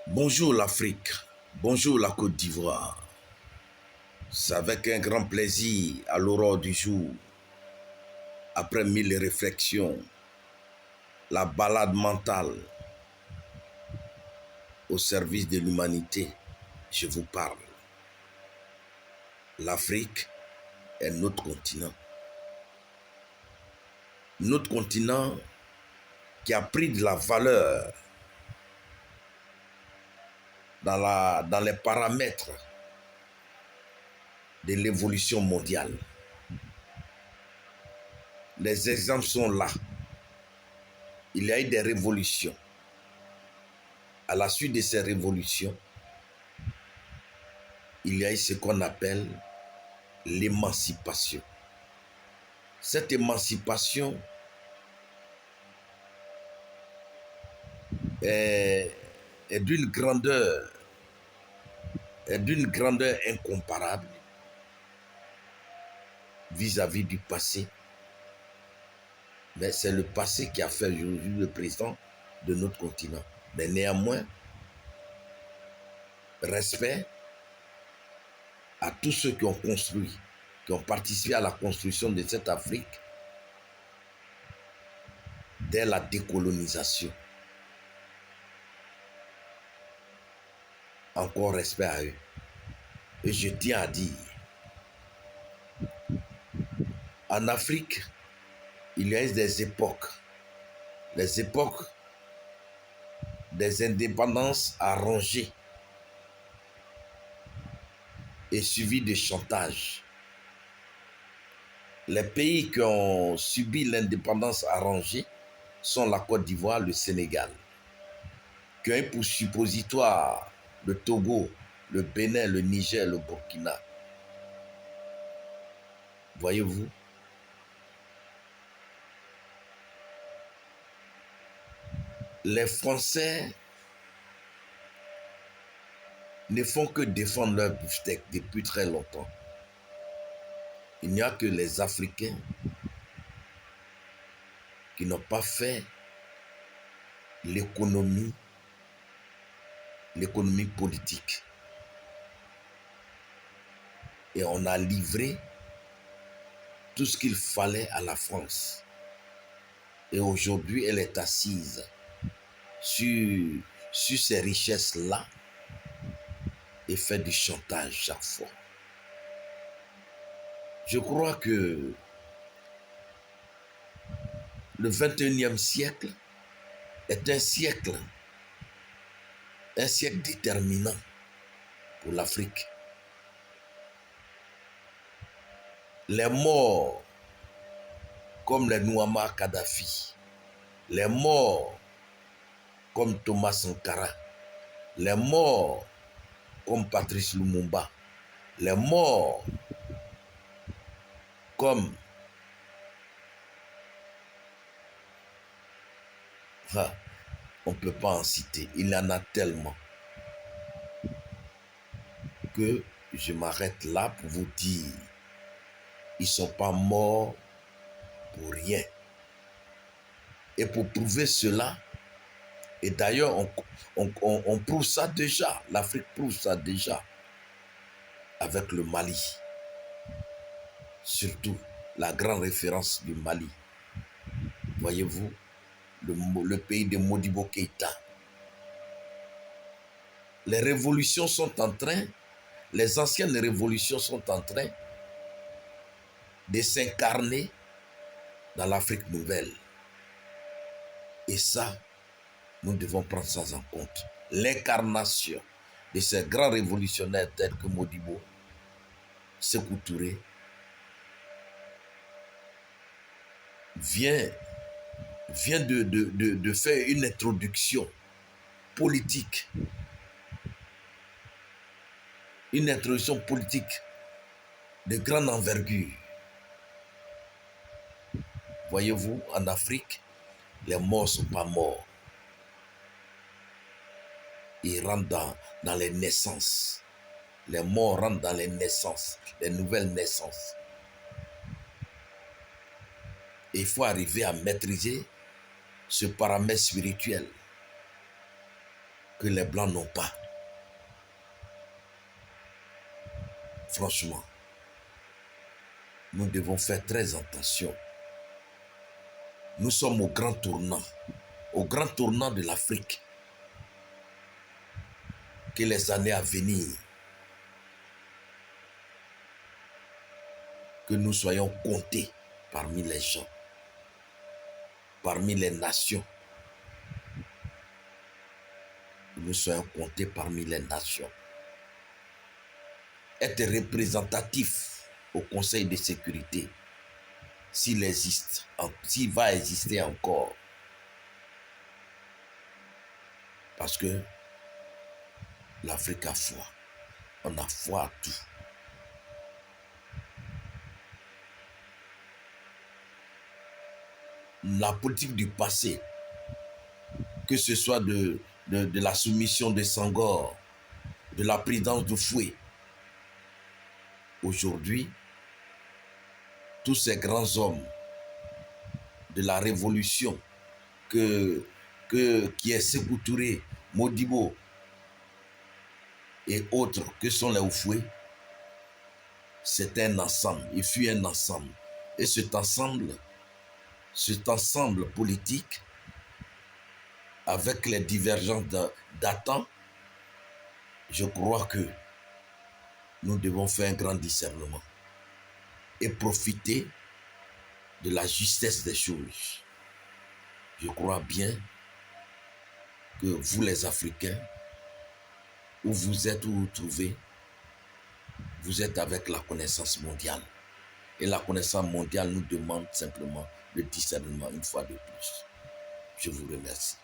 Bonjour l'Afrique, bonjour la Côte d'Ivoire. C'est avec un grand plaisir à l'aurore du jour, après mille réflexions, la balade mentale au service de l'humanité, je vous parle. L'Afrique est notre continent. Notre continent qui a pris de la valeur dans les paramètres de l'évolution mondiale. Les exemples sont là. Il y a eu des révolutions. À la suite de ces révolutions, il y a eu ce qu'on appelle l'émancipation. Cette émancipation est d'une grandeur incomparable vis-à-vis du passé. Mais c'est le passé qui a fait aujourd'hui le présent de notre continent. Mais néanmoins, respect à tous ceux qui ont construit, qui ont participé à la construction de cette Afrique dès la décolonisation. Encore respect à eux. Et je tiens à dire, en Afrique, il y a eu des époques, les époques des indépendances arrangées et suivies de chantage. Les pays qui ont subi l'indépendance arrangée sont la Côte d'Ivoire, le Sénégal, qui ont eu pour suppositoire le Togo, le Bénin, le Niger, le Burkina. Voyez-vous, les Français ne font que défendre leur beefsteak depuis très longtemps. Il n'y a que les Africains qui n'ont pas fait l'économie politique. Et on a livré tout ce qu'il fallait à la France. Et aujourd'hui, elle est assise sur ces richesses-là et fait du chantage chaque fois. Je crois que le 21e siècle est un siècle déterminant pour l'Afrique. Les morts comme les Muammar Kadhafi, les morts comme Thomas Sankara, les morts comme Patrice Lumumba, les morts comme on ne peut pas en citer, il y en a tellement que je m'arrête là pour vous dire, ils ne sont pas morts pour rien. Et pour prouver cela, et d'ailleurs on prouve ça déjà, l'Afrique prouve ça déjà avec le Mali, surtout la grande référence du Mali. Voyez-vous, le pays de Modibo Keïta. Les révolutions sont en train, les anciennes révolutions sont en train de s'incarner dans l'Afrique nouvelle. Et ça, nous devons prendre ça en compte. L'incarnation de ces grands révolutionnaires tels que Modibo, Sékou Touré, vient de faire une introduction politique. Une introduction politique de grande envergure. Voyez-vous, en Afrique, les morts ne sont pas morts. Ils rentrent dans les naissances. Les morts rentrent dans les naissances, les nouvelles naissances. Et il faut arriver à maîtriser ce paramètre spirituel. que les Blancs n'ont pas. Franchement, nous devons faire très attention. Nous sommes au grand tournant de l'Afrique. Que les années à venir, que nous soyons comptés parmi les gens, parmi les nations. Que nous soyons comptés parmi les nations. Être représentatif au Conseil de sécurité, s'il va exister encore. Parce que l'Afrique a foi. On a foi à tout. La politique du passé, que ce soit de la soumission de Senghor, de la présidence de Fouet, aujourd'hui, tous ces grands hommes de la révolution qui est Sékou Touré, Modibo et autres que sont les Oufoué, c'est un ensemble, il fut un ensemble. Et cet ensemble politique, avec les divergences d'attentes, je crois que nous devons faire un grand discernement et profiter de la justesse des choses. Je crois bien que vous les Africains, où vous êtes, où vous trouvez, vous êtes avec la connaissance mondiale. Et la connaissance mondiale nous demande simplement le discernement une fois de plus. Je vous remercie.